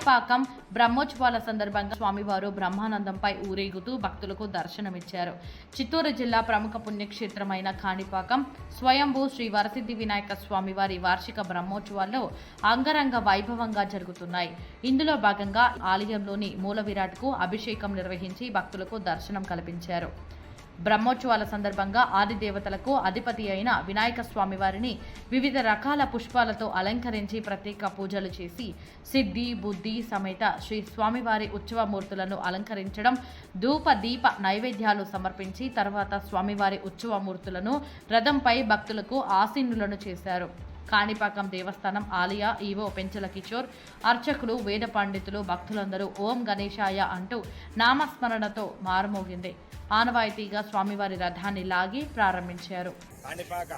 కాణిపాకం బ్రహ్మోత్సవాల సందర్భంగా స్వామివారు బ్రహ్మానందంపై ఊరేగుతూ భక్తులకు దర్శనమిచ్చారు. చిత్తూరు జిల్లా ప్రముఖ పుణ్యక్షేత్రమైన కాణిపాకం స్వయంభూ శ్రీ వరసిద్ధి వినాయక స్వామివారి వార్షిక బ్రహ్మోత్సవాల్లో అంగరంగ వైభవంగా జరుగుతున్నాయి. ఇందులో భాగంగా ఆలయంలోని మూల విరాట్కు అభిషేకం నిర్వహించి భక్తులకు దర్శనం కల్పించారు. బ్రహ్మోత్సవాల సందర్భంగా ఆది దేవతలకు అధిపతి అయిన వినాయక స్వామివారిని వివిధ రకాల పుష్పాలతో అలంకరించి ప్రత్యేక పూజలు చేసి సిద్ధి బుద్ధి సమేత శ్రీ స్వామివారి ఉత్సవమూర్తులను అలంకరించడం, ధూప దీప నైవేద్యాలు సమర్పించి తర్వాత స్వామివారి ఉత్సవమూర్తులను రథంపై భక్తులకు ఆసీనులను చేశారు. కాణిపాకం దేవస్థానం ఆలయ ఈవో పెంచల కిషోర్, అర్చకులు, వేద పండితులు, భక్తులందరూ ఓం గణేశాయ అంటూ నామస్మరణతో మారుమోగింది. ఆనవాయితీగా స్వామివారి రథాన్ని లాగి ప్రారంభించారు. కాణిపాక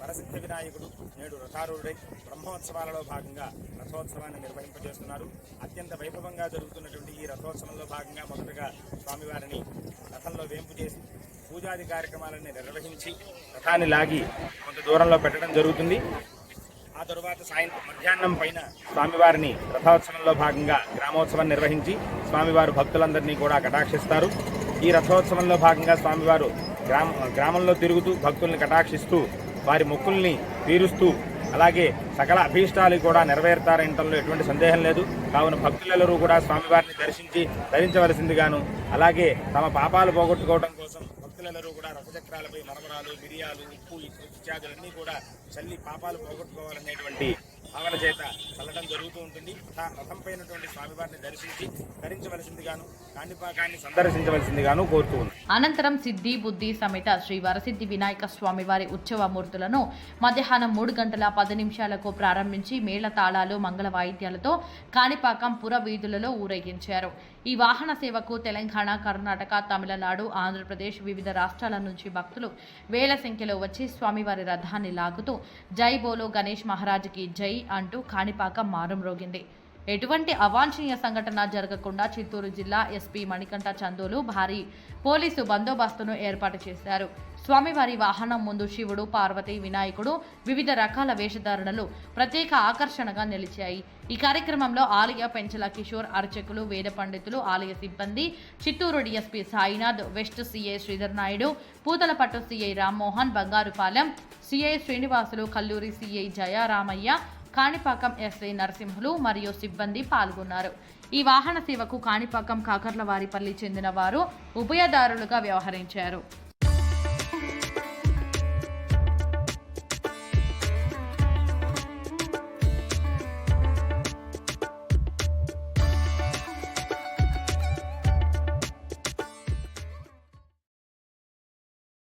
వరసిద్ధి వినాయకుడు నేడు రథారూఢుడై బ్రహ్మోత్సవాలలో భాగంగా రథోత్సవాన్ని నిర్వహింపజేస్తున్నారు. అత్యంత వైభవంగా జరుగుతున్నటువంటి ఈ రథోత్సవంలో భాగంగా మొదటగా స్వామివారిని రథంలో వేంపు చేసి పూజాది కార్యక్రమాలన్నీ నిర్వహించి రథాన్ని లాగి కొంత దూరంలో పెట్టడం జరుగుతుంది. ఆ తరువాత మధ్యాహ్నం పైన స్వామివారిని రథోత్సవంలో భాగంగా గ్రామోత్సవం నిర్వహించి స్వామివారు భక్తులందరినీ కూడా కటాక్షిస్తారు. ఈ రథోత్సవంలో భాగంగా స్వామివారు గ్రామంలో తిరుగుతూ భక్తుల్ని కటాక్షిస్తూ వారి మొక్కుల్ని తీరుస్తూ అలాగే సకల అభీష్టాలు కూడా నెరవేరుతారనటంలో ఎటువంటి సందేహం లేదు. కావున భక్తులెల్లరూ కూడా స్వామివారిని దర్శించి ధరించవలసిందిగాను అలాగే తమ పాపాలు పోగొట్టుకోవడం కోసం భక్తులెల్లరూ కూడా రథచక్రాలపై మరమరాలు, మిరియాలు, ఉప్పు ఇత్యాదులన్నీ కూడా చల్లి పాపాలు పోగొట్టుకోవాలనేటువంటి భావన చేత చల్లడం జరుగుతూ ఉంటుంది. రథం పైనటువంటి స్వామివారిని దర్శించి ధరించవలసిందిగాను కాణిపాకాన్ని సందర్శించవలసిందిగాను కోరుతూ ఉంది. అనంతరం సిద్ధి బుద్ధి సమేత శ్రీ వరసిద్ధి వినాయక స్వామివారి ఉత్సవమూర్తులను మధ్యాహ్నం 3:10 ప్రారంభించి మేళ తాళాలు, మంగళ వాయిద్యాలతో కాణిపాకం పుర వీధులలో ఊరేగించారు. ఈ వాహన సేవకు తెలంగాణ, కర్ణాటక, తమిళనాడు, ఆంధ్రప్రదేశ్ వివిధ రాష్ట్రాల నుంచి భక్తులు వేల సంఖ్యలో వచ్చి స్వామివారి రథాన్ని లాగుతూ జై బోలో గణేష్ మహారాజ్కి జై అంటూ కాణిపాకం మారుమ్రోగింది. ఎటువంటి అవాంఛనీయ సంఘటన జరగకుండా చిత్తూరు జిల్లా ఎస్పీ మణికంఠ చందోలు భారీ పోలీసు బందోబస్తును ఏర్పాటు చేశారు. స్వామివారి వాహనం ముందు శివుడు, పార్వతి, వినాయకుడు వివిధ రకాల వేషధారణలు ప్రత్యేక ఆకర్షణగా నిలిచాయి. ఈ కార్యక్రమంలో ఆలయ పెంచల కిషోర్, అర్చకులు, వేద పండితులు, ఆలయ సిబ్బంది, Chittoor DSP Sainath, west CI Sridhar Naidu, Puthalapattu CI Rammohan, Bangarupalem CI Srinivasulu, Kalluri CI Jayaramaiah, Kanipakam SI Narasimhulu మరియు సిబ్బంది పాల్గొన్నారు. ఈ వాహన సేవకు కాణిపాకం కాకర్లవారిపల్లి చెందిన వారు ఉభయదారులుగా వ్యవహరించారు.